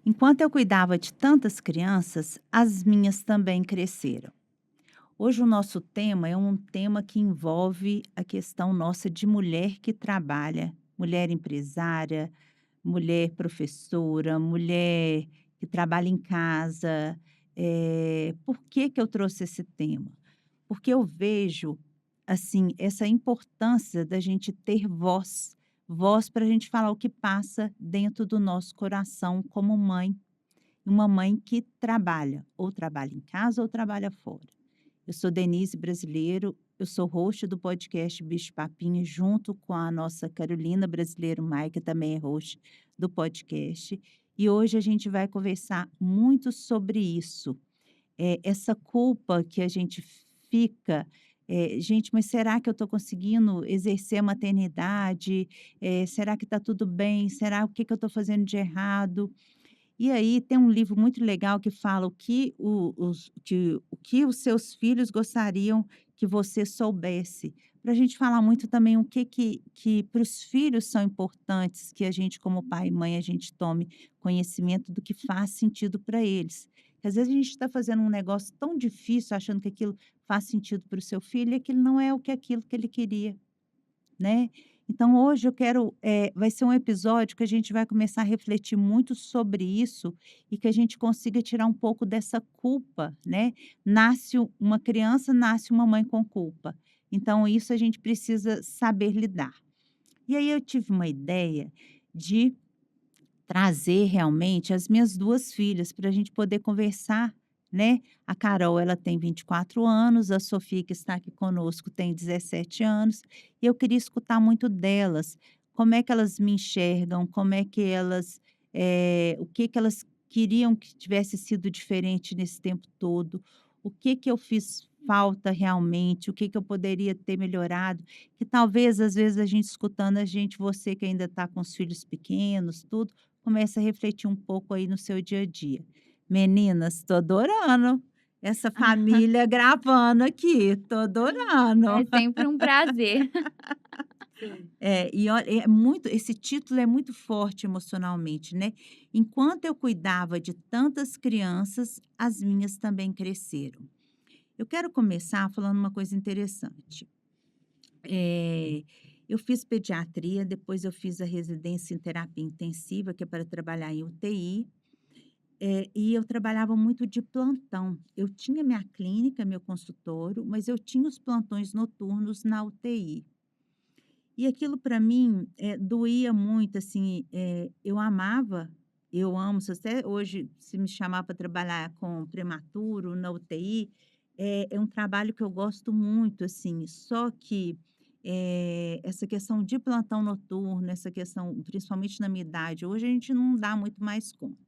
Enquanto eu cuidava de tantas crianças, as minhas também cresceram. Hoje o nosso tema é um tema que envolve a questão nossa de mulher que trabalha, mulher empresária, mulher professora, mulher que trabalha em casa. Por que que eu trouxe esse tema? Porque eu vejo, assim, essa importância da gente ter voz, voz para a gente falar o que passa dentro do nosso coração como mãe, uma mãe que trabalha, ou trabalha em casa ou trabalha fora. Eu sou Denise Brasileiro, eu sou host do podcast Bicho Papinho, junto com a nossa Carolina Brasileiro Mai, que também é host do podcast. E hoje a gente vai conversar muito sobre isso, essa culpa que a gente fica, "Gente, mas será que eu estou conseguindo exercer a maternidade? Será que está tudo bem? Será o que que eu estou fazendo de errado?" E aí tem um livro muito legal que fala o que os seus filhos gostariam que você soubesse. Para a gente falar muito também o que para os filhos são importantes, que a gente como pai e mãe, a gente tome conhecimento do que faz sentido para eles. Que às vezes a gente está fazendo um negócio tão difícil, achando que aquilo faz sentido para o seu filho, e aquilo não é aquilo que ele queria. Né. Então hoje eu quero, vai ser um episódio que a gente vai começar a refletir muito sobre isso e que a gente consiga tirar um pouco dessa culpa, né. Uma criança, nasce uma mãe com culpa. Então isso a gente precisa saber lidar. E aí eu tive uma ideia de trazer realmente as minhas 2 filhas para a gente poder conversar, né. A Carol, ela tem 24 anos, a Sofia, que está aqui conosco, tem 17 anos, e eu queria escutar muito delas, como é que elas me enxergam, como é que elas, o que que elas queriam que tivesse sido diferente nesse tempo todo, o que que eu fiz falta realmente, o que que eu poderia ter melhorado, que talvez, às vezes, a gente escutando a gente, você que ainda está com os filhos pequenos, tudo, comece a refletir um pouco aí no seu dia a dia. Meninas, estou adorando essa família gravando aqui, estou É adorando. sempre um prazer. E olha, é muito, esse título é muito forte emocionalmente, né. Enquanto eu cuidava de tantas crianças, as minhas também cresceram. Eu quero começar falando uma coisa interessante. Eh, eu fiz pediatria, depois eu fiz a residência em terapia intensiva, que é para trabalhar em UTI. E eu trabalhava muito de plantão. Eu tinha minha clínica, meu consultório, mas eu tinha os plantões noturnos na UTI. E aquilo para mim, doía muito, assim, eu amo, se até hoje se me chamar para trabalhar com prematuro na UTI, é um trabalho que eu gosto muito, assim, só que, essa questão de plantão noturno, essa questão principalmente na minha idade, hoje a gente não dá muito mais conta.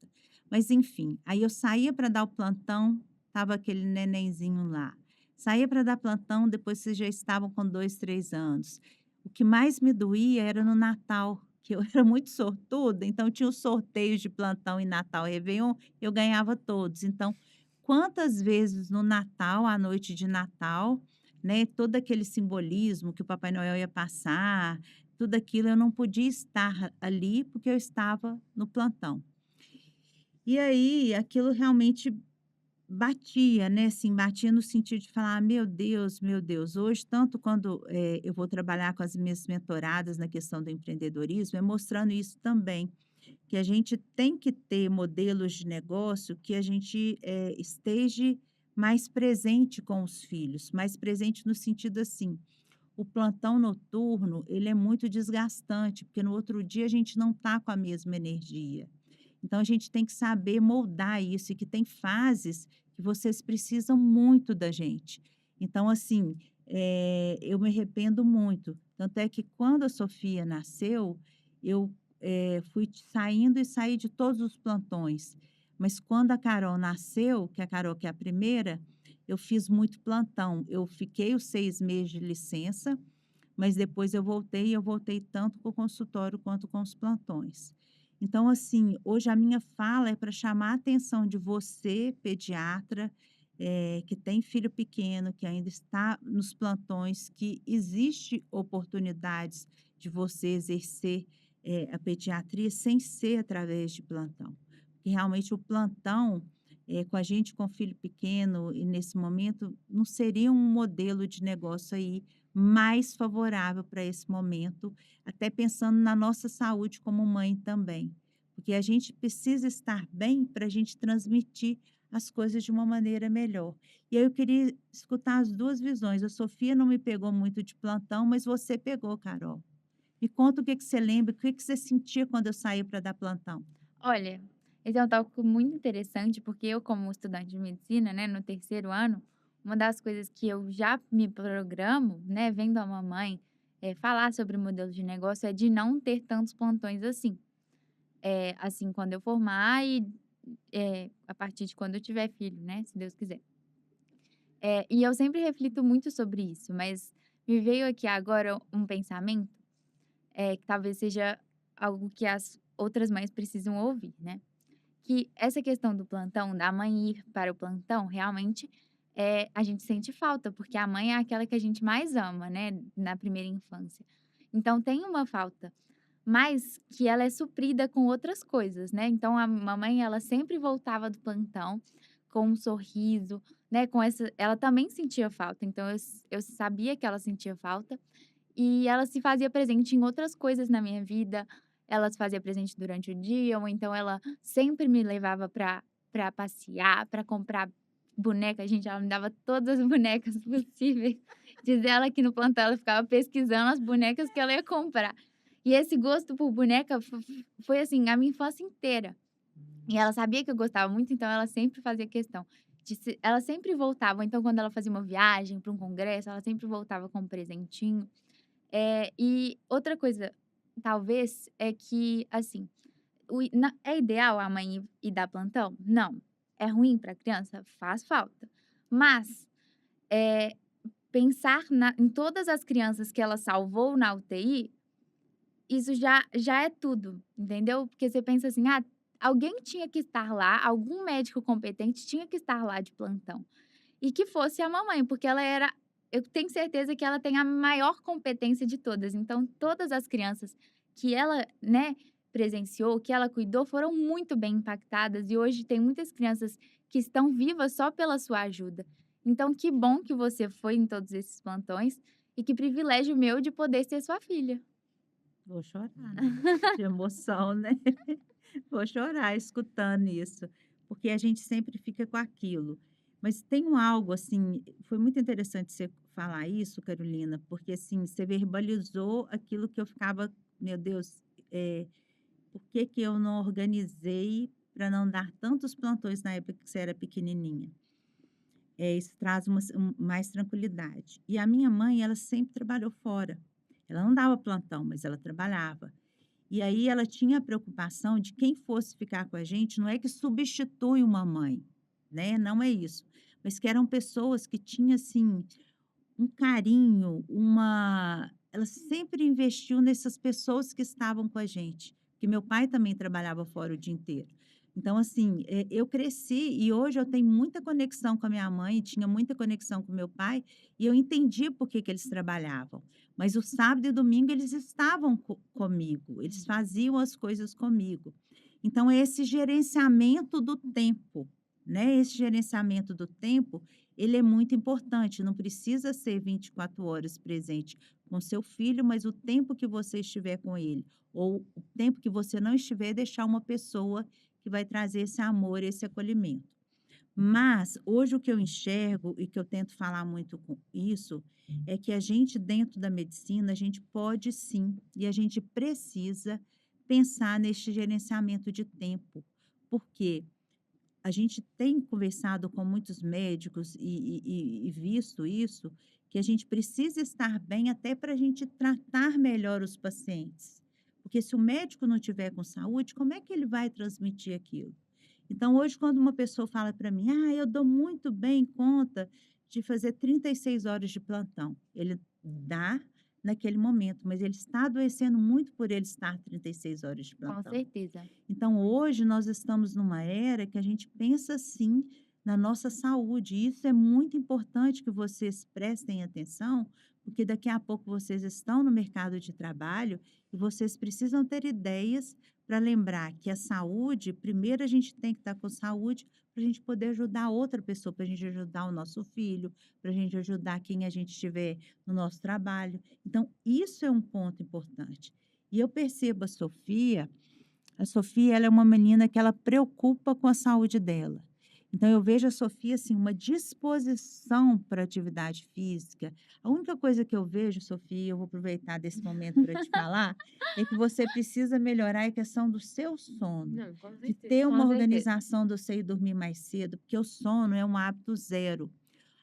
Mas enfim, aí eu saía para dar o plantão, tava aquele nenenzinho lá. Saía para dar plantão, depois vocês já estavam com 2, 3 anos. O que mais me doía era no Natal, que eu era muito sortuda, então tinha os sorteios de plantão em Natal e Réveillon, eu ganhava todos. Então, quantas vezes no Natal, à noite de Natal, né, todo aquele simbolismo que o Papai Noel ia passar, tudo aquilo, eu não podia estar ali, porque eu estava no plantão. E aí, aquilo realmente batia, né, assim, batia no sentido de falar: "Ah, meu Deus", hoje tanto quando, eu vou trabalhar com as minhas mentoradas na questão do empreendedorismo, é mostrando isso também, que a gente tem que ter modelos de negócio que a gente, esteja mais presente com os filhos, mais presente no sentido assim, o plantão noturno, ele é muito desgastante, porque no outro dia a gente não está com a mesma energia. Então a gente tem que saber moldar isso e que tem fases que vocês precisam muito da gente. Então assim, eu me arrependo muito, tanto é que quando a Sofia nasceu, eu, fui saindo e saí de todos os plantões, mas quando a Carol nasceu, que a Carol que é a primeira, eu fiz muito plantão. Eu fiquei os 6 meses de licença, mas depois eu voltei, e eu voltei tanto para o consultório quanto com os plantões. Então, assim, hoje a minha fala é para chamar a atenção de você, pediatra, que tem filho pequeno, que ainda está nos plantões, que existe oportunidades de você exercer, a pediatria sem ser através de plantão. que realmente o plantão, com a gente com filho pequeno e nesse momento, não seria um modelo de negócio aí mais favorável para esse momento, até pensando na nossa saúde como mãe também. Porque a gente precisa estar bem para a gente transmitir as coisas de uma maneira melhor. E aí eu queria escutar as 2 visões. A Sofia não me pegou muito de plantão, mas você pegou, Carol. Me conta o que que você lembra, o que que você sentia quando eu saía para dar plantão? Olha, esse é um tópico muito interessante, porque eu, como estudante de medicina, né, no terceiro ano, uma das coisas que eu já me programo, né, vendo a mamãe falar sobre o modelo de negócio, é de não ter tantos plantões assim. Assim, quando eu formar e a partir de quando eu tiver filho, né, se Deus quiser. E eu sempre reflito muito sobre isso, mas me veio aqui agora um pensamento, que talvez seja algo que as outras mães precisam ouvir, né? Que essa questão do plantão, da mãe ir para o plantão, realmente, a gente sente falta, porque a mãe é aquela que a gente mais ama, né, na primeira infância. Então tem uma falta, mas que ela é suprida com outras coisas, né. Então a mamãe, ela sempre voltava do plantão com um sorriso, né, com essa ela também sentia falta, então eu sabia que ela sentia falta, e ela se fazia presente em outras coisas na minha vida, ela se fazia presente durante o dia, ou então ela sempre me levava pra passear, pra comprar boneca, gente, ela me dava todas as bonecas possíveis. Diz ela que no plantão ela ficava pesquisando as bonecas que ela ia comprar. E esse gosto por boneca foi, assim, a minha infância inteira. E ela sabia que eu gostava muito, então ela sempre fazia questão ela sempre voltava, ou então quando ela fazia uma viagem para um congresso, ela sempre voltava com um presentinho. E outra coisa, talvez, é que, assim, é ideal a mãe ir dar plantão? Não. É ruim para a criança? Faz falta. Mas, eh, pensar em todas as crianças que ela salvou na UTI, isso já é tudo, entendeu? Porque você pensa assim: "Ah, alguém tinha que estar lá, algum médico competente tinha que estar lá de plantão". E que fosse a mamãe, porque eu tenho certeza que ela tem a maior competência de todas, então todas as crianças que ela, né, presenciou, que ela cuidou, foram muito bem impactadas e hoje tem muitas crianças que estão vivas só pela sua ajuda. Então que bom que você foi em todos esses plantões e que privilégio meu de poder ser sua filha. Vou chorar, de emoção, né. Vou chorar escutando isso, porque a gente sempre fica com aquilo. Mas tem algo, assim, foi muito interessante você falar isso, Carolina, porque, assim, você verbalizou aquilo que eu ficava: "Meu Deus, por que que eu não organizei para não dar tantos plantões na época que você era pequenininha?". Isso traz mais tranquilidade. E a minha mãe, ela sempre trabalhou fora. Ela não dava plantão, mas ela trabalhava. E aí ela tinha a preocupação de quem fosse ficar com a gente, não é que substitui uma mãe, né, não é isso, mas que eram pessoas que tinham, assim, um carinho, ela sempre investiu nessas pessoas que estavam com a gente, porque meu pai também trabalhava fora o dia inteiro. Então, assim, eu cresci e hoje eu tenho muita conexão com a minha mãe, tinha muita conexão com meu pai, e eu entendi por que que eles trabalhavam. Mas o sábado e domingo eles estavam comigo, eles faziam as coisas comigo. Então, é esse gerenciamento do tempo, né? Esse gerenciamento do tempo ele é muito importante, não precisa ser 24 horas presente com seu filho, mas o tempo que você estiver com ele, ou o tempo que você não estiver, deixar uma pessoa que vai trazer esse amor, esse acolhimento. Mas hoje o que eu enxergo e que eu tento falar muito com isso, é que a gente dentro da medicina, a gente pode sim, e a gente precisa pensar neste gerenciamento de tempo. Porque a gente tem conversado com muitos médicos e visto isso, que a gente precisa estar bem até para a gente tratar melhor os pacientes. Porque se o médico não tiver com saúde, como é que ele vai transmitir aquilo? Então, hoje, quando uma pessoa fala para mim: "Ah, eu dou muito bem conta de fazer 36 horas de plantão", ele dá naquele momento, mas ele está adoecendo muito por ele estar 36 horas de Com plantão. certeza. Então, hoje nós estamos numa era que a gente pensa sim na nossa saúde, e isso é muito importante que vocês prestem atenção, porque daqui a pouco vocês estão no mercado de trabalho e vocês precisam ter ideias para lembrar que a saúde, primeiro a gente tem que estar com saúde para a gente poder ajudar outra pessoa, para a gente ajudar o nosso filho, para a gente ajudar quem a gente tiver no nosso trabalho. Então, isso é um ponto importante. E eu percebo a Sofia, ela é uma menina que ela preocupa com a saúde dela. Então eu vejo a Sofia, assim, uma disposição para atividade física. A única coisa que eu vejo, Sofia, eu vou aproveitar desse momento para te falar, é que você precisa melhorar a questão do seu sono, Não, com de certeza. ter Com uma certeza. organização de você ir dormir mais cedo, porque o sono é um hábito zero.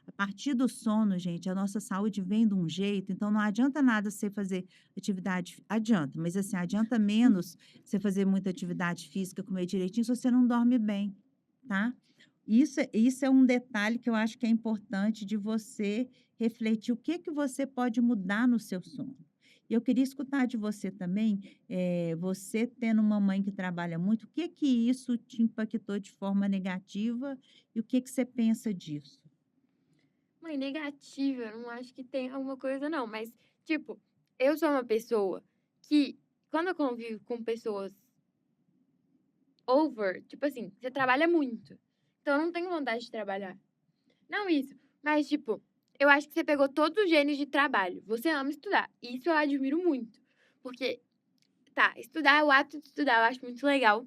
A partir do sono, gente, a nossa saúde vem de um jeito, então não adianta nada você fazer atividade, adianta, mas assim, adianta menos você fazer muita atividade física, comer direitinho, se você não dorme bem, tá? Isso é um detalhe que eu acho que é importante de você refletir o que que você pode mudar no seu sono. E eu queria escutar de você também, você tendo uma mãe que trabalha muito, o que que isso te impactou de forma negativa e o que que você pensa disso? Mãe, negativa, eu não acho que tem alguma coisa não, mas, tipo, eu sou uma pessoa que, quando eu convivo com pessoas tipo assim, você trabalha muito, então eu não tenho vontade de trabalhar. Não isso, mas, tipo, eu acho que você pegou todos os genes de trabalho, você ama estudar, e isso eu admiro muito, porque, tá, estudar, o ato de estudar eu acho muito legal,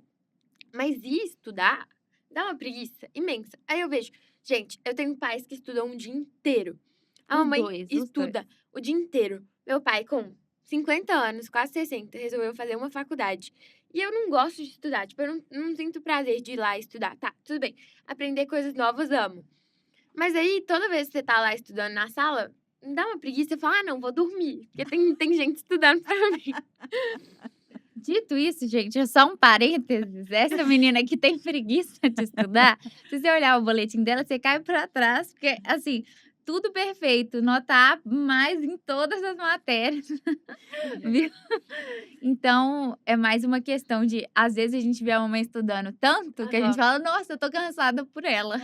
mas ir estudar dá uma preguiça imensa. Aí eu vejo, gente, eu tenho pais que estudam o dia inteiro. A Os mamãe 2, os 2. estuda o dia inteiro. Meu pai, com 50 anos, quase 60, resolveu fazer uma faculdade. E eu não gosto de estudar, tipo, eu não sinto prazer de ir lá estudar. Tá, tudo bem. Aprender coisas novas, amo. Mas aí, toda vez que você tá lá estudando na sala, me dá uma preguiça e fala, ah, não, vou dormir. Porque tem gente estudando pra mim. Dito isso, gente, é só um parênteses, essa menina que tem preguiça de estudar, se você olhar o boletim dela, você cai pra trás, porque, assim, tudo perfeito, nota A mais em todas as matérias, viu. Então, é mais uma questão de, às vezes, a gente vê a mamãe estudando tanto que a gente Aham. fala: "Nossa, eu tô cansada por ela".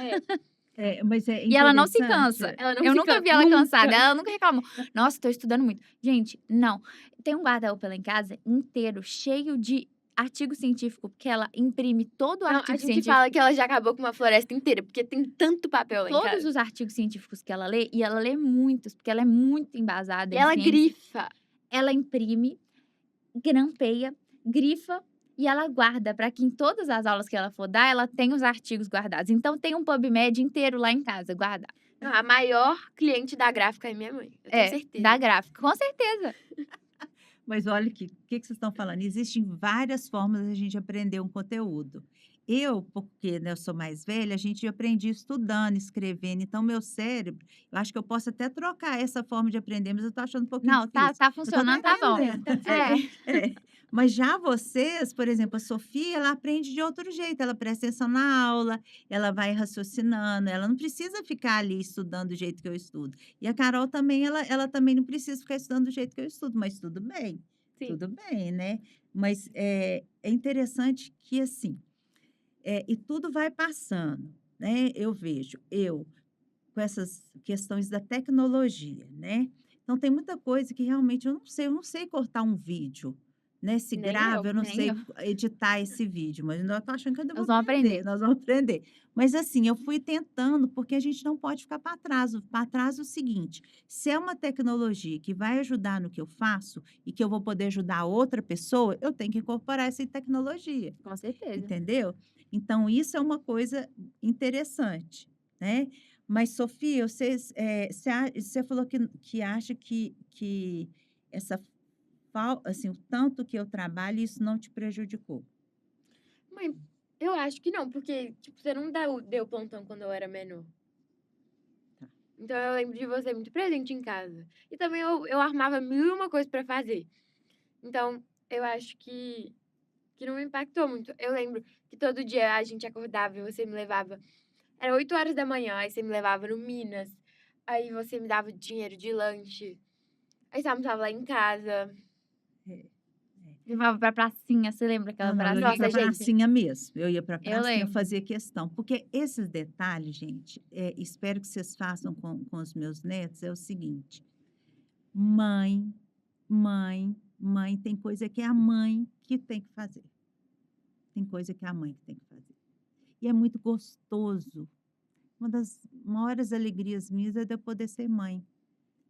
É, Mas é E ela não se interessante. cansa. ela não Eu se nunca cansa, vi ela nunca. cansada, ela nunca reclamou: "Nossa, tô estudando muito". Gente, não. Tem um guarda-roupa lá em casa inteiro, cheio de artigo científico, porque ela imprime todo o Não, a artigo gente fala científico, que ela já acabou com uma floresta inteira, porque tem tanto papel lá em todos casa. os artigos científicos que ela lê, e ela lê muitos, porque ela é muito embasada E em ela ciência, grifa. ela imprime, grampeia, grifa e ela guarda para que em todas as aulas que ela for dar, ela tenha os artigos guardados. Então tem um PubMed inteiro lá em casa guardado. Não, a maior cliente da gráfica é minha mãe, eu tenho É, da certeza. gráfica, com certeza. Mas olha aqui, o que que vocês estão falando? Existem várias formas da gente aprender um conteúdo. Eu, porque, né, eu sou mais velha, a gente aprendi estudando, escrevendo, então meu cérebro, eu acho que eu posso até trocar essa forma de aprender, mas eu estou achando um pouquinho Não, tá difícil. tá Eu estou até funcionando, tá bom. Tá entendendo. É. certo. É. Mas já vocês, por exemplo, a Sofia, ela aprende de outro jeito, ela presta atenção na aula, ela vai raciocinando, ela não precisa ficar ali estudando do jeito que eu estudo. E a Carol também, ela também não precisa ficar estudando do jeito que eu estudo, mas Sim. tudo bem, né. Mas, é interessante que, assim, e tudo vai passando, né, eu vejo, com essas questões da tecnologia, né. Então tem muita coisa que realmente eu não sei cortar um vídeo, né, se Nem eu. grava, eu não Nem eu. sei editar esse vídeo, mas eu tô achando que eu ainda vou Nós vamos aprender, aprender. nós vamos aprender. Mas assim, eu fui tentando, porque a gente não pode ficar para trás o seguinte, se é uma tecnologia que vai ajudar no que eu faço e que eu vou poder ajudar outra pessoa, eu tenho que incorporar essa tecnologia. Com certeza. Entendeu? Então isso é uma coisa interessante, né. Mas Sofia, você falou que acha que essa assim, o tanto que eu trabalho, isso não te prejudicou. Mãe, eu acho que não, porque, tipo, você não deu plantão quando eu era menor. Tá. Então eu lembro de você muito presente em casa. E também eu armava mil e uma coisas pra fazer. Então, eu acho que não me impactou muito. Eu lembro que todo dia a gente acordava e você me levava. Era 8 horas da manhã, aí você me levava no Minas. Aí você me dava dinheiro de lanche. Aí você almoçava lá em casa. É, é. Levava pra pracinha, você lembra aquela Não, eu ia pracinha para que Nossa, a a gente. gente pracinha mesmo, eu ia para a eu pracinha, eu lembro. fazia questão, porque esses detalhes, gente, espero que vocês façam com os meus netos, é o seguinte: mãe, mãe Mãe tem coisa que é a mãe que tem que fazer. Tem coisa que é a mãe que tem que fazer. E é muito gostoso. Uma das maiores alegrias minhas é de eu poder ser mãe.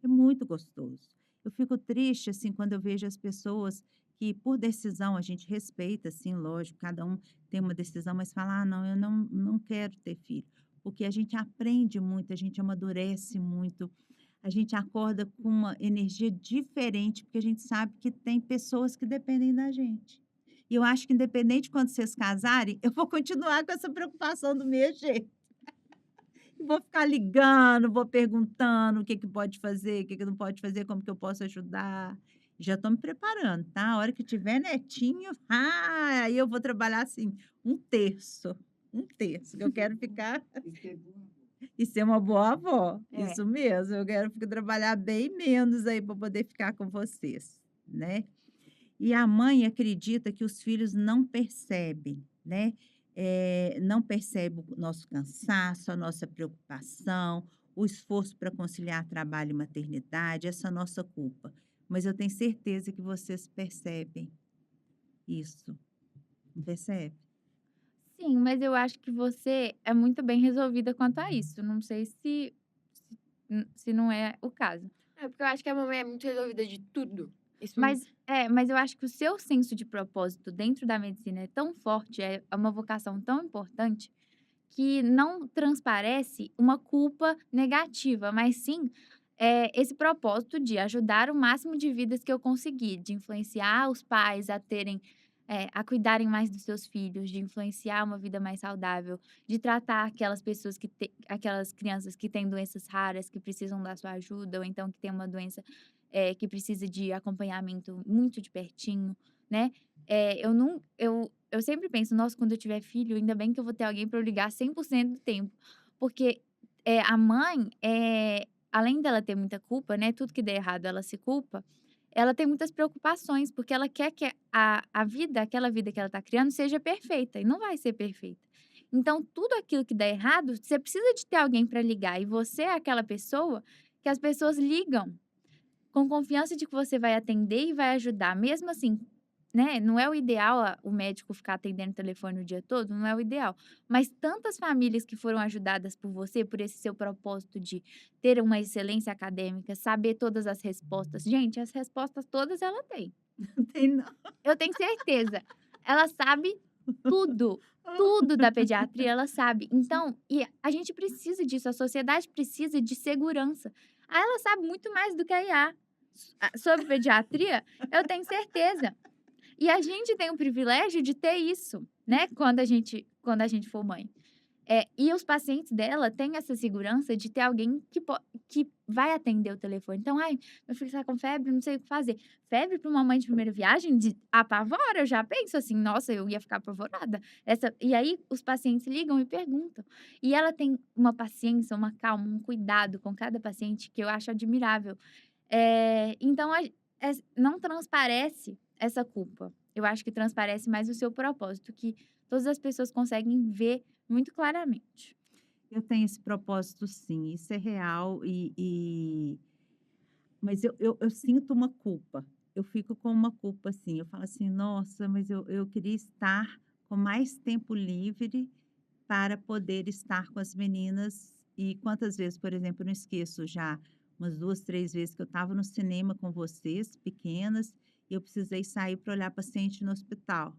É muito gostoso. Eu fico triste, assim, quando eu vejo as pessoas que, por decisão, a gente respeita, assim, lógico, cada um tem uma decisão, mas fala: "Ah, não, eu não quero ter filho", porque a gente aprende muito, a gente amadurece muito, a gente acorda com uma energia diferente, porque a gente sabe que tem pessoas que dependem da gente. E eu acho que independente de quando vocês casarem, eu vou continuar com essa preocupação do mesmo jeito. Vou ficar ligando, vou perguntando o que que pode fazer, o que que não pode fazer, como que eu posso ajudar. Já estou me preparando, tá? A hora que tiver netinho, aí eu vou trabalhar assim, um terço, que eu quero ficar e ser uma boa avó. É. Isso mesmo, eu quero trabalhar bem menos aí para poder ficar com vocês, né? E a mãe acredita que os filhos não percebem, né, não percebe o nosso cansaço, a nossa preocupação, o esforço para conciliar trabalho e maternidade, essa nossa culpa. Mas eu tenho certeza que vocês percebem isso, não percebe? Sim, mas eu acho que você é muito bem resolvida quanto a isso. Não sei se não é o caso. É porque eu acho que a mamãe é muito resolvida de tudo. Isso Mas eu acho que o seu senso de propósito dentro da medicina é tão forte, é uma vocação tão importante, que não transparece uma culpa negativa, mas sim, esse propósito de ajudar o máximo de vidas que eu conseguir, de influenciar os pais a terem, a cuidarem mais dos seus filhos, de influenciar uma vida mais saudável, de tratar aquelas crianças que têm doenças raras, que precisam da sua ajuda, ou então que têm uma doença, que precisa de acompanhamento muito de pertinho, né. Eu sempre penso: "Nossa, quando eu tiver filho, ainda bem que eu vou ter alguém para eu ligar 100% do tempo", porque, a mãe, além dela ter muita culpa, né, tudo que der errado ela se culpa, ela tem muitas preocupações, porque ela quer que aquela vida que ela está criando seja perfeita, e não vai ser perfeita. Então tudo aquilo que dá errado, você precisa de ter alguém para ligar, e você é aquela pessoa que as pessoas ligam com confiança de que você vai atender e vai ajudar, mesmo assim, né, não é o ideal o médico ficar atendendo o telefone o dia todo, não é o ideal. Mas tantas famílias que foram ajudadas por você, por esse seu propósito de ter uma excelência acadêmica, saber todas as respostas. Gente, as respostas todas ela tem. Não tem não. Eu tenho certeza. Ela sabe tudo, tudo da pediatria ela sabe. Então, e a gente precisa disso, a sociedade precisa de segurança. Ela sabe muito mais do que a IA. Sobre pediatria, eu tenho certeza. E a gente tem o privilégio de ter isso, né, quando a gente for mãe. E os pacientes dela têm essa segurança de ter alguém que vai atender o telefone. Então: "Ai, meu filho está com febre, não sei o que fazer". Febre para uma mãe de primeira viagem apavora, eu já penso assim: "Nossa, eu ia ficar apavorada". E aí os pacientes ligam e perguntam. E ela tem uma paciência, uma calma, um cuidado com cada paciente que eu acho admirável. Então não transparece essa culpa. Eu acho que transparece mais o seu propósito, que todas as pessoas conseguem ver muito claramente. Eu tenho esse propósito sim, isso é real mas eu sinto uma culpa, eu fico com uma culpa, assim, eu falo assim: "Nossa, mas eu queria estar com mais tempo livre para poder estar com as meninas", e quantas vezes, por exemplo, eu não esqueço já umas 2, 3 vezes que eu estava no cinema com vocês, pequenas, e eu precisei sair para olhar paciente no hospital.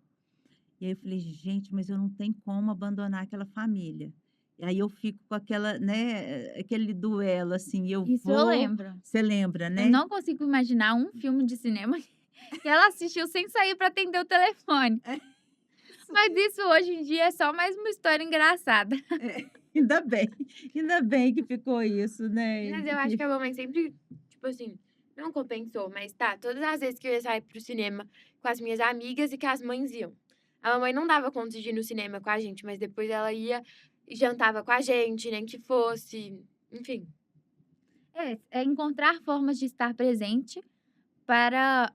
E aí eu falei: "Gente, mas eu não tenho como abandonar aquela família". E aí eu fico com aquela, né, aquele duelo, assim, eu Isso eu vou lembro. você lembra, Eu né? não consigo imaginar um filme de cinema que ela assistiu sem sair para atender o telefone. É isso Mas mesmo. isso hoje em dia é só mais uma história engraçada. É, ainda bem, ainda bem que ficou isso, né, Mas e eu acho que que a mamãe sempre, tipo assim, não compensou, mas tá, todas as vezes que eu ia sair para o cinema com as minhas amigas e que as mães iam. A mamãe não dava conta de ir no cinema com a gente, mas depois ela ia e jantava com a gente, nem que fosse, enfim. É encontrar formas de estar presente para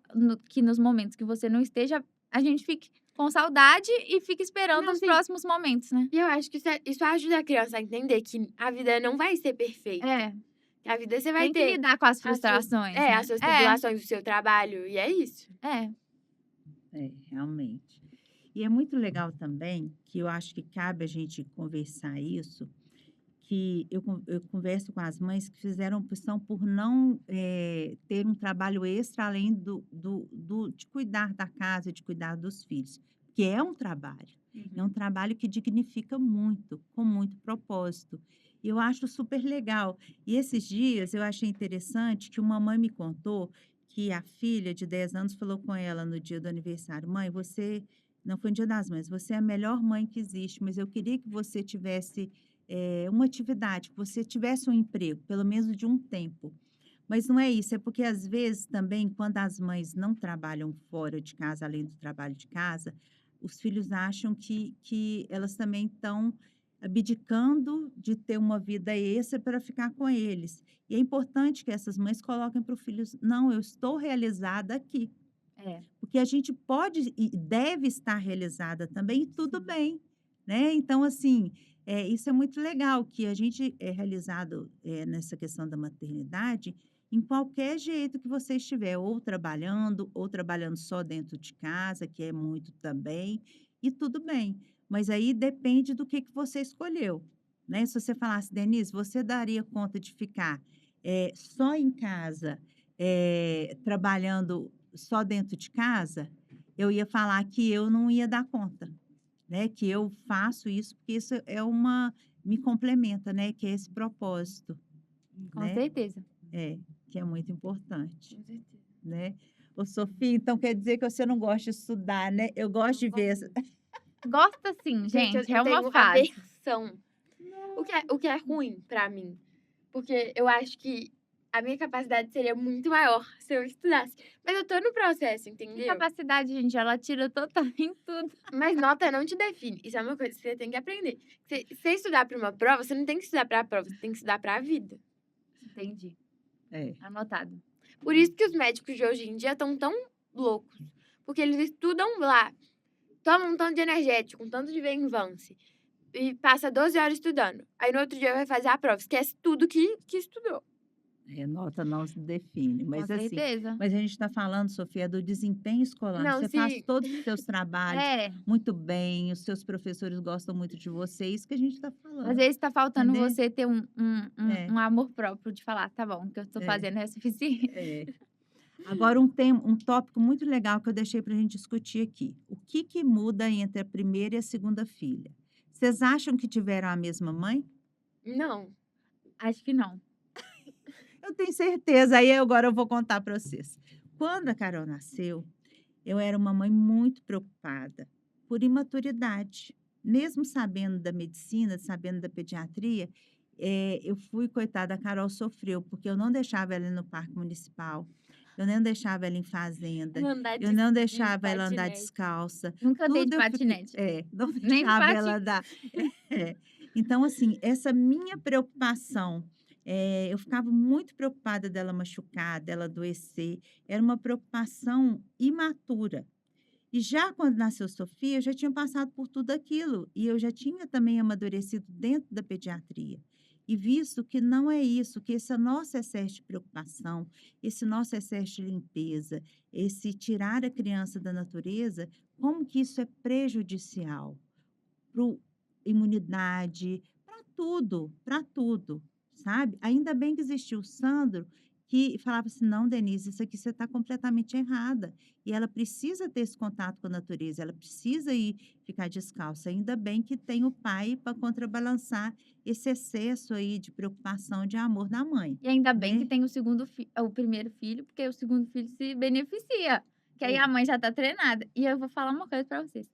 que nos momentos que você não esteja, a gente fique com saudade e fique esperando Não, os sim. próximos momentos, né. E eu acho que isso ajuda a criança a entender que a vida não vai ser perfeita. É. Que a vida você vai Tem que ter lidar com as as suas frustrações, né? as suas tribulações do seu trabalho, e é isso. É. Realmente. E é muito legal também, que eu acho que cabe a gente conversar isso, que eu converso com as mães que fizeram opção por não, ter um trabalho extra além de cuidar da casa, de cuidar dos filhos, que é um Uhum. trabalho que dignifica muito, com muito propósito. E eu acho super legal. E esses dias eu achei interessante que uma mãe me contou que a filha de 10 anos falou com ela no dia do aniversário: "Mãe, você", não foi no Dia das Mães, "você é a melhor mãe que existe, mas eu queria que você tivesse uma atividade, que você tivesse um emprego, pelo menos de um tempo". Mas não é isso, é porque às vezes também, quando as mães não trabalham fora de casa, além do trabalho de casa, os filhos acham que elas também estão abdicando de ter uma vida extra para ficar com eles. E é importante que essas mães coloquem para os filhos: não, eu estou realizada aqui. É. Porque a gente pode e deve estar realizada também, e tudo Sim. bem, né. Então, assim, isso é muito legal, que a gente é realizado, nessa questão da maternidade, em qualquer jeito que você estiver, ou trabalhando só dentro de casa, que é muito também, e tudo bem. Mas aí depende do que você escolheu, né. Se você falasse: "Denise, você daria conta de ficar, só em casa, trabalhando só dentro de casa?", eu ia falar que eu não ia dar conta, né, que eu faço isso porque isso é uma me complementa, né, que é esse propósito, Com né. certeza. É, que é muito importante, Com certeza. né. Ô Sofia, então quer dizer que você não gosta de estudar, né? Eu gosto de ver essa Gosta sim, Gente, gente, eu é uma tenho fase. aversão. O que é ruim pra mim, porque eu acho que a minha capacidade seria muito maior se eu estudasse. Mas eu tô no processo, Que entendeu? capacidade, gente, ela tira total em tudo. Mas nota não te define. Isso é uma coisa que você tem que aprender. Você estudar pra uma prova, você não tem que estudar pra prova, você tem que estudar pra vida. Entendi. É, Anotado. Por isso que os médicos de hoje em dia estão tão loucos. Porque eles estudam lá, tomam um tanto de energético, um tanto de Venvance, e passa 12 horas estudando. Aí no outro dia vai fazer a prova, esquece tudo que estudou. nota não se define, Com mas assim, certeza. mas a gente está falando, Sofia, do desempenho escolar. Não, Você faz se todos os seus trabalhos É, muito bem, os seus professores gostam muito de você, é isso que a gente está às falando, vezes tá faltando entendeu? você ter É, um amor próprio de falar: "Tá bom, o que eu tô é, fazendo é suficiente". é. Agora um tópico muito legal que eu deixei para a gente discutir aqui. O que que muda entre a primeira e a segunda filha? Vocês acham que tiveram a mesma mãe? não. Acho que não. Eu tenho certeza, aí agora eu vou contar para vocês. Quando a Carol nasceu, eu era uma mãe muito preocupada, por imaturidade. Mesmo sabendo da medicina, sabendo da pediatria, eu fui coitada, a Carol sofreu, porque eu não deixava ela ir no parque municipal, eu não deixava ela em fazenda, Andar eu não de deixava ela andar patinete. descalça, Nunca andei tudo de eu fiquei patinete, não nem de deixava ela patins. andar é. Então, assim, essa minha preocupação, eu ficava muito preocupada dela machucar, dela adoecer, era uma preocupação imatura. E já quando nasceu Sofia, eu já tinha passado por tudo aquilo, e eu já tinha também amadurecido dentro da pediatria. E visto que não é isso, que esse nosso excesso de preocupação, esse nosso excesso de limpeza, esse tirar a criança da natureza, como que isso é prejudicial para imunidade, para tudo, sabe. Ainda bem que existiu o Sandro, que falava assim: "Não, Denise, isso aqui você está completamente errada, e ela precisa ter esse contato com a natureza, ela precisa ir ficar descalça". Ainda bem que tem o pai para contrabalançar esse excesso aí de preocupação, de amor da mãe, E ainda bem que né. tem o primeiro filho, porque o segundo filho se beneficia, que aí É. a mãe já tá treinada. E eu vou falar uma coisa pra vocês,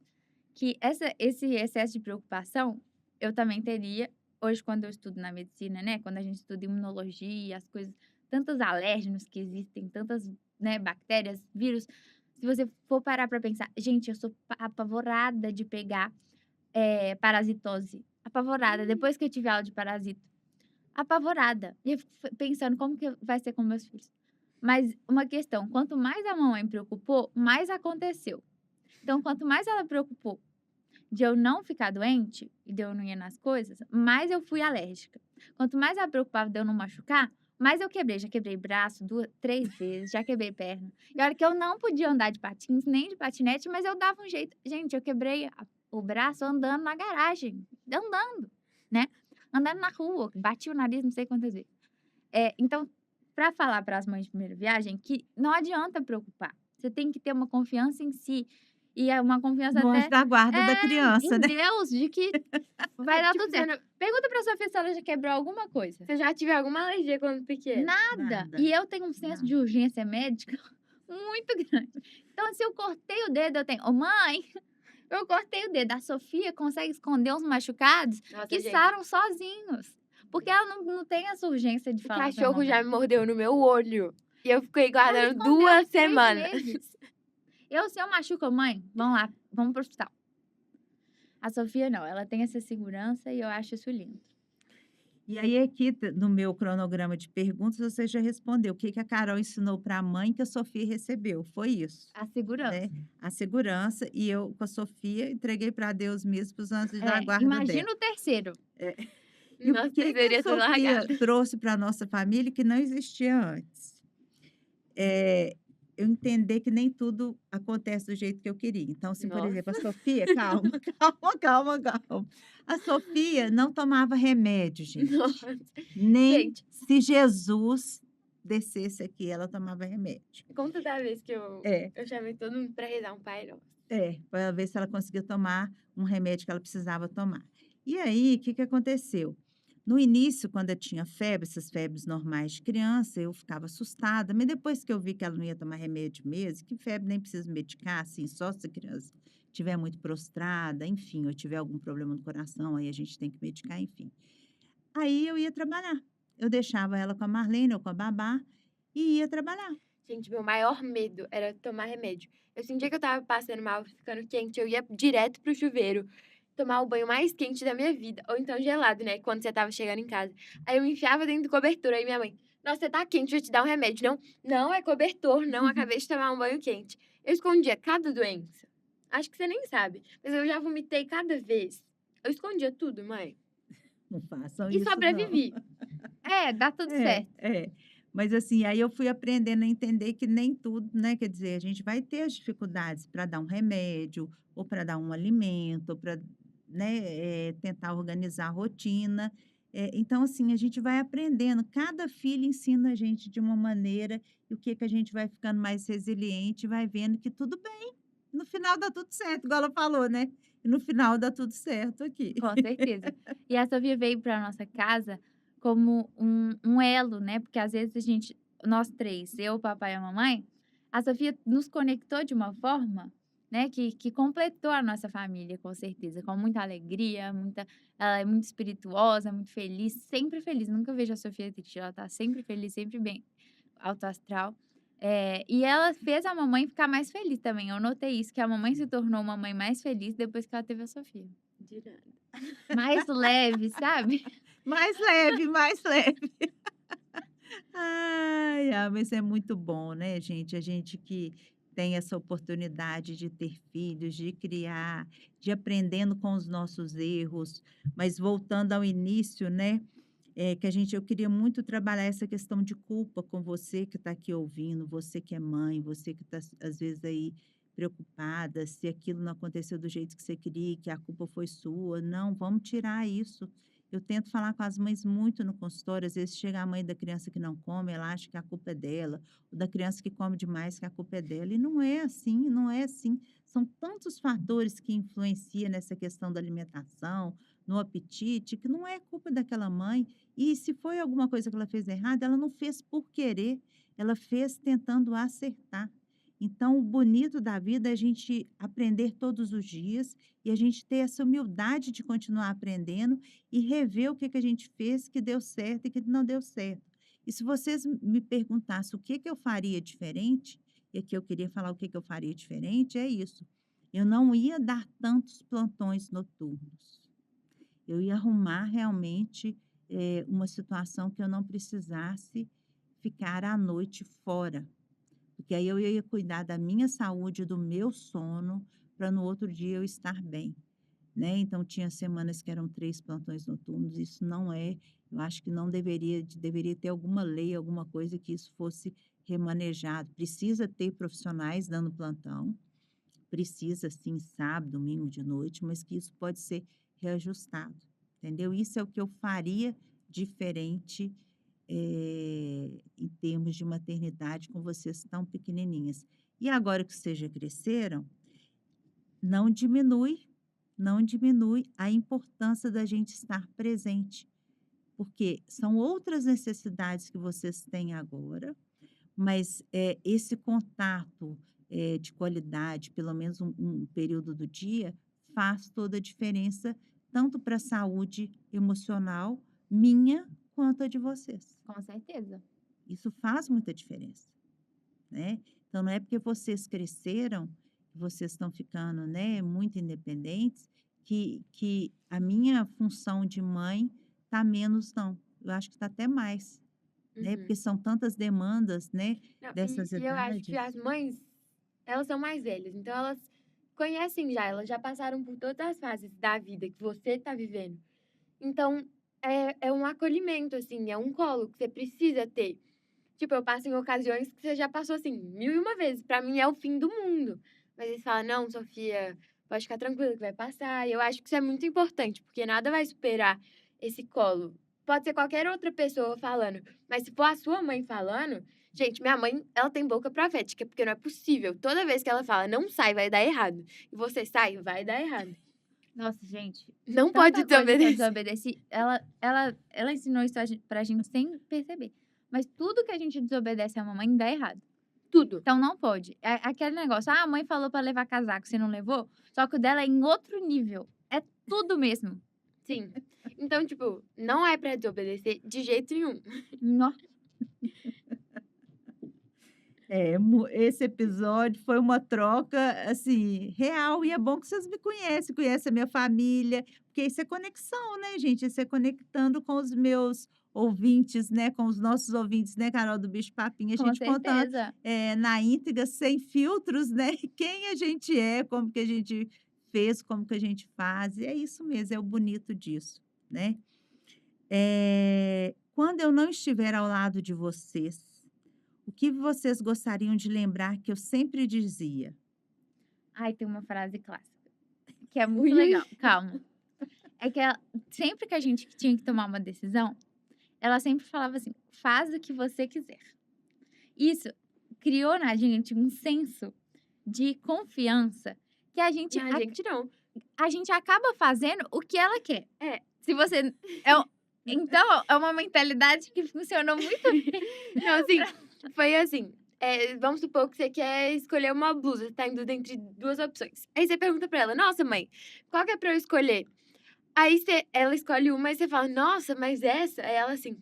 que esse excesso de preocupação, eu também teria hoje quando eu estudo na medicina, né, quando a gente estuda imunologia, as coisas, tantos alérgenos que existem, tantas, né, bactérias, vírus, se você for parar pra pensar gente, eu sou apavorada de pegar, parasitose, apavorada, depois que eu tive aula de parasito. Apavorada. E eu fico pensando como que vai ser com meus filhos. Mas uma questão, quanto mais a mamãe preocupou, mais aconteceu. Então, quanto mais ela preocupou de eu não ficar doente e de eu não ir nas coisas, mais eu fui alérgica. Quanto mais ela preocupava de eu não machucar, Mas eu quebrei, já quebrei braço 3 vezes, já quebrei perna. E olha que eu não podia andar de patins, nem de patinete, mas eu dava um jeito. Gente, eu quebrei o braço andando na garagem, andando, né, andando na rua, bati o nariz não sei quantas vezes. Então, para falar para as mães de primeira viagem que não adianta preocupar, você tem que ter uma confiança em si, e é uma confiança No anjo até da guarda da criança, em né. Deus, de que vai dar Tipo, tudo certo. Pergunta pra Sofia se ela já quebrou alguma coisa. você já tive alguma alergia quando pequena? Nada. Nada, E eu tenho um senso de nada. urgência médica muito grande. Então, se eu cortei o dedo, eu tenho: "Ô mãe, eu cortei o dedo". A Sofia consegue esconder uns machucados Nossa, que gente, saram sozinhos, porque ela não tem essa urgência de o falar pra cachorro já mamãe. me mordeu no meu olho. E eu fiquei Ela guardando escondeu 2 3 semanas. meses. Se eu machuco: "Mãe, vamos lá, vamos para o hospital". A Sofia não, ela tem essa segurança e eu acho isso lindo. E aí aqui no meu cronograma de perguntas você já respondeu o que que a Carol ensinou para a mãe que a Sofia recebeu, foi isso, A segurança. né, a segurança e eu com a Sofia entreguei para Deus mesmo, para os anjos da guarda dela. Imagina o terceiro. E o Nossa, que que a deveria ter Sofia largado. trouxe para nossa família que não existia antes? Eu entender que nem tudo acontece do jeito que eu queria. Então, assim, por exemplo, a Nossa, Sofia calma, calma. A Sofia não tomava remédio, gente. nossa. Nem Gente, se Jesus descesse aqui, ela tomava remédio. conta da vez que eu É, eu chamei todo mundo pra rezar um Pai Nosso. para ver se ela conseguia tomar um remédio que ela precisava tomar. E aí, o que que aconteceu? No início, quando eu tinha febre, essas febres normais de criança, eu ficava assustada, mas depois que eu vi que ela não ia tomar remédio mesmo, que febre nem precisa medicar, assim, só se a criança estiver muito prostrada, enfim, ou tiver algum problema no coração, aí a gente tem que medicar, enfim. Aí eu ia trabalhar. Eu deixava ela com a Marlene ou com a babá e ia trabalhar. Gente, meu maior medo era tomar remédio. Eu sentia que eu estava passando mal, ficando quente, eu ia direto pro chuveiro, tomar o banho mais quente da minha vida, ou então gelado, né, quando você estava chegando em casa. Aí eu me enfiava dentro do cobertor, aí minha mãe: "Nossa, você tá quente, vou te dar um remédio". "Não, não é cobertor, não, acabei de tomar um banho quente". Eu escondia cada doença. Acho que você nem sabe, mas eu já vomitei cada vez. Eu escondia tudo, mãe. Não façam E isso não. sobrevivi. Dá tudo É, certo. é. Mas assim, aí eu fui aprendendo a entender que nem tudo, né, quer dizer, a gente vai ter as dificuldades para dar um remédio, ou para dar um alimento, ou para, né, tentar organizar a rotina. Então assim, a gente vai aprendendo, cada filho ensina a gente de uma maneira, e o que que a gente vai ficando mais resiliente, vai vendo que tudo bem, no final dá tudo certo, igual ela falou, né, e no final dá tudo certo aqui. Com certeza. E a Sofia veio para nossa casa como um elo, né, porque às vezes nós 3, eu, o papai e a mamãe, a Sofia nos conectou de uma forma, né, que completou a nossa família, com certeza, com muita alegria, ela é muito espirituosa, muito feliz, nunca vejo a Sofia triste, ela tá sempre feliz, sempre bem, alto astral. E ela fez a mamãe ficar mais feliz também, eu notei isso, que a mamãe se tornou uma mãe mais feliz depois que ela teve a Sofia. De nada. Mais leve, sabe? Mais leve, mais leve. Ai, mas é muito bom, né, gente? A gente que tem essa oportunidade de ter filhos, de criar, de aprendendo com os nossos erros. Mas voltando ao início, né, que eu queria muito trabalhar essa questão de culpa com você que está aqui ouvindo, você que é mãe, você que está às vezes aí preocupada, se aquilo não aconteceu do jeito que você queria, que a culpa foi sua. Não, vamos tirar isso. Eu tento falar com as mães muito no consultório, às vezes chega a mãe da criança que não come, ela acha que a culpa é dela, ou da criança que come demais, que a culpa é dela, e não é assim, não é assim. São tantos fatores que influenciam nessa questão da alimentação, no apetite, que não é culpa daquela mãe. E se foi alguma coisa que ela fez errada, ela não fez por querer, ela fez tentando acertar. Então, o bonito da vida é a gente aprender todos os dias e a gente ter essa humildade de continuar aprendendo e rever o que que a gente fez que deu certo e que não deu certo. E se vocês me perguntassem o que que eu faria diferente, e aqui eu queria falar o que que eu faria diferente, é isso. Eu não ia dar tantos plantões noturnos. Eu ia arrumar realmente, uma situação que eu não precisasse ficar à noite fora, porque aí eu ia cuidar da minha saúde, do meu sono, para no outro dia eu estar bem. né, então tinha semanas que eram 3 plantões noturnos, isso não é eu acho que não deveria ter alguma lei, alguma coisa que isso fosse remanejado. Precisa ter profissionais dando plantão, precisa sim, sábado, domingo de noite, mas que isso pode ser reajustado, entendeu? Isso é o que eu faria diferente, em termos de maternidade com vocês tão pequenininhas. E agora que vocês já cresceram, não diminui não diminui a importância da gente estar presente, porque são outras necessidades que vocês têm agora, mas, esse contato, de qualidade, pelo menos um período do dia, faz toda a diferença, tanto para a saúde emocional minha, quanto a de vocês. Com certeza. Isso faz muita diferença, né. Então não é porque vocês cresceram, vocês estão ficando, né, muito independentes, que a minha função de mãe tá menos não, eu acho que está até mais, né, Uhum. porque são tantas demandas, né, Não, dessas e eu acho que idades. as mães, elas são mais velhas, então elas conhecem já, elas já passaram por todas as fases da vida que você tá vivendo. Então, é um acolhimento, assim, é um colo que você precisa ter. Tipo, eu passo em ocasiões que você já passou, assim, 1001 vezes, pra mim é o fim do mundo. Mas eles falam: "Não, Sofia, pode ficar tranquila que vai passar", e eu acho que isso é muito importante, porque nada vai superar esse colo. Pode ser qualquer outra pessoa falando, mas se for a sua mãe falando gente, minha mãe, ela tem boca profética, porque não é possível, toda vez que ela fala: "Não sai, vai dar errado", e você sai, vai dar errado. Nossa, gente, Não pode tanta coisa que eu desobedecer. desobedeci. Ela ensinou isso pra gente sem perceber. Mas tudo que a gente desobedece à mamãe dá errado. Tudo. Então não pode. É aquele negócio: "Ah, a mãe falou pra levar casaco, você não levou?" Só que o dela é em outro nível. É tudo mesmo. Sim. Então, tipo, não é pra desobedecer de jeito nenhum. No É, esse episódio foi uma troca, assim, real, e é bom que vocês me conhecem, conhecem a minha família, porque isso é conexão, né, gente? Isso é conectando com os meus ouvintes, né, com os nossos ouvintes, né, Carol do Bicho Papinha, a Com gente contando, certeza. na íntegra, sem filtros, né, quem a gente é, como que a gente fez, como que a gente faz, e é isso mesmo, é o bonito disso, né? Quando eu não estiver ao lado de vocês, o que vocês gostariam de lembrar que eu sempre dizia? Ai, tem uma frase clássica, que é muito Ui, ui. legal. Calma. É que ela sempre que a gente tinha que tomar uma decisão, ela sempre falava assim: "Faz o que você quiser". Isso criou na gente um senso de confiança que Na gente não. a gente acaba fazendo o que ela quer. É. Se você é o então, é uma mentalidade que funcionou muito bem Não, assim, pra foi assim, vamos supor que você quer escolher uma blusa, você tá indo entre 2 opções. Aí você pergunta pra ela: "Nossa, mãe, qual que é pra eu escolher?" Aí ela escolhe uma e você fala: "Nossa, mas essa?" Aí ela assim: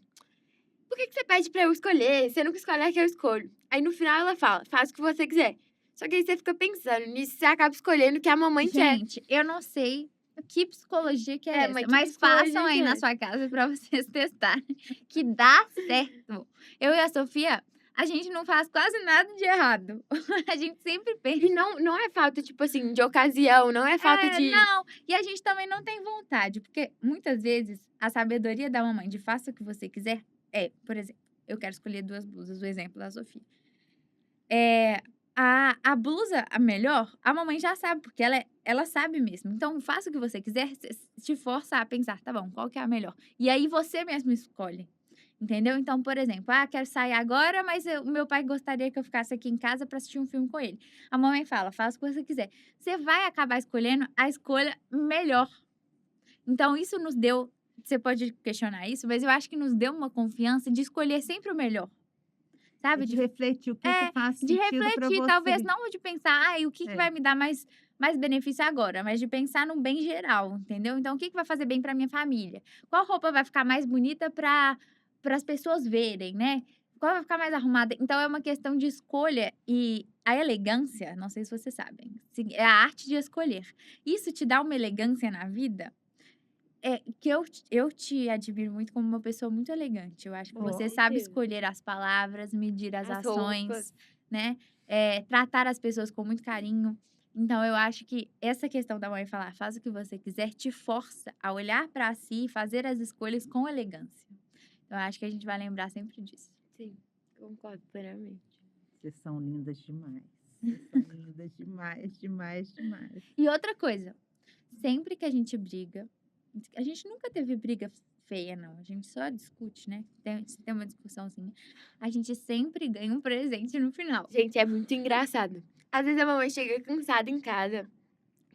"Por que que você pede pra eu escolher? Você nunca escolhe a que eu escolho." Aí no final ela fala: "Faz o que você quiser." Só que aí você fica pensando nisso, e você acaba escolhendo o que a mamãe quer. gente, eu não sei que psicologia que é É, essa, mãe, que mas façam psicologia que aí é na essa? sua casa pra vocês testarem, que dá certo. Eu e a Sofia, a gente não faz quase nada de errado. A gente sempre E pensa não é falta, tipo assim, de ocasião, não é falta de não, e a gente também não tem vontade, porque muitas vezes a sabedoria da mamãe de faça o que você quiser é, por exemplo, eu quero escolher 2 blusas, o exemplo da Sofia. A blusa, a melhor, a mamãe já sabe, porque ela sabe mesmo. Então, faça o que você quiser, te força a pensar: "Tá bom, qual que é a melhor?". E aí você mesmo escolhe, entendeu? Então, por exemplo: "Ah, quero sair agora, mas o meu pai gostaria que eu ficasse aqui em casa pra assistir um filme com ele". A mamãe fala: "Faça o que você quiser". Você vai acabar escolhendo a escolha melhor. Então isso nos deu você pode questionar isso, mas eu acho que nos deu uma confiança de escolher sempre o melhor, É sabe? de refletir o que que faz De sentido para refletir, talvez você. não de pensar: "Ai, o que que É. vai me dar mais benefício agora", mas de pensar no bem geral, entendeu? Então, o que que vai fazer bem pra minha família? Qual roupa vai ficar mais bonita para as pessoas verem, né? Qual vai ficar mais arrumada? Então é uma questão de escolha e a elegância, não sei se vocês sabem, é a arte de escolher. Isso te dá uma elegância na vida, que eu te admiro muito como uma pessoa muito elegante. Eu acho que Com você sabe certeza. escolher as palavras, medir as As roupas. ações, né, tratar as pessoas com muito carinho. Então eu acho que essa questão da mãe falar: "Faz o que você quiser", te força a olhar pra si e fazer as escolhas com elegância. Eu acho que a gente vai lembrar sempre disso. Sim, concordo plenamente. Vocês são lindas demais. Vocês são lindas demais, demais, demais. E outra coisa, sempre que a gente briga, a gente nunca teve briga feia não, a gente só discute, né, se tem uma discussãozinha, a gente sempre ganha um presente no final. Gente, é muito engraçado. Às vezes a mamãe chega cansada em casa.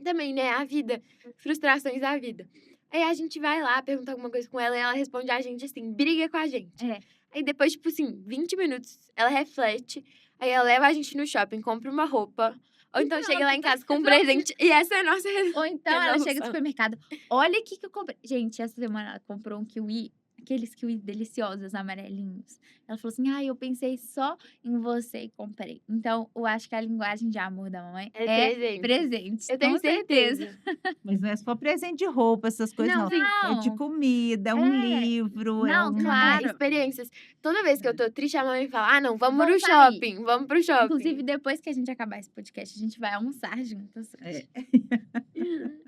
Também, né, a vida, frustrações da vida. Aí a gente vai lá, pergunta alguma coisa com ela e ela responde a gente assim, briga com a gente. É. Aí depois, tipo assim, 20 minutos, ela reflete, aí ela leva a gente no shopping, compra uma roupa, ou E então chega lá em pronto, casa com um resolve. presente e essa é a nossa Ou então ela chega do resolução. supermercado: "Olha o que que eu comprei". Gente, essa semana ela comprou um kiwi, aqueles kiwis deliciosos, amarelinhos. Ela falou assim: "Ai, eu pensei só em você e comprei". Então, eu acho que a linguagem de amor da mamãe É é presente. presente, Eu com tenho certeza. certeza. Mas não é só presente de roupa, essas coisas, Não, não. sim. É de Não, comida, é um é. livro, é Não, um. Não, é claro. experiências. Toda vez que eu tô triste, a mamãe fala: "Ah, não, vamos pro Vamos sair. shopping, vamos pro Inclusive, shopping". depois que a gente acabar esse podcast, a gente vai almoçar juntas hoje. É.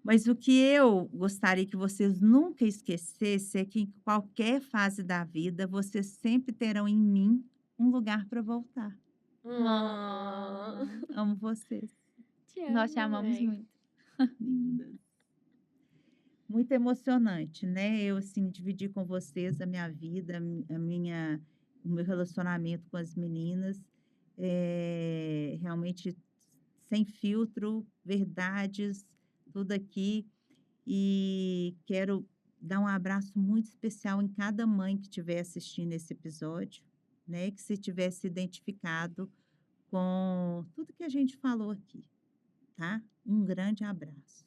Mas o que eu gostaria que vocês nunca esquecessem é que em qualquer fase da vida, vocês sempre terão em mim um lugar para voltar. Ah, Amo vocês, te Nós te amo, amamos mãe. muito. lindas. Muito emocionante, né, eu, assim, dividir com vocês a minha vida, o meu relacionamento com as meninas, realmente sem filtro, verdades, tudo aqui. E quero dar um abraço muito especial em cada mãe que estiver assistindo esse episódio, né, que se tiver se identificado com tudo que a gente falou aqui, tá? Um grande abraço.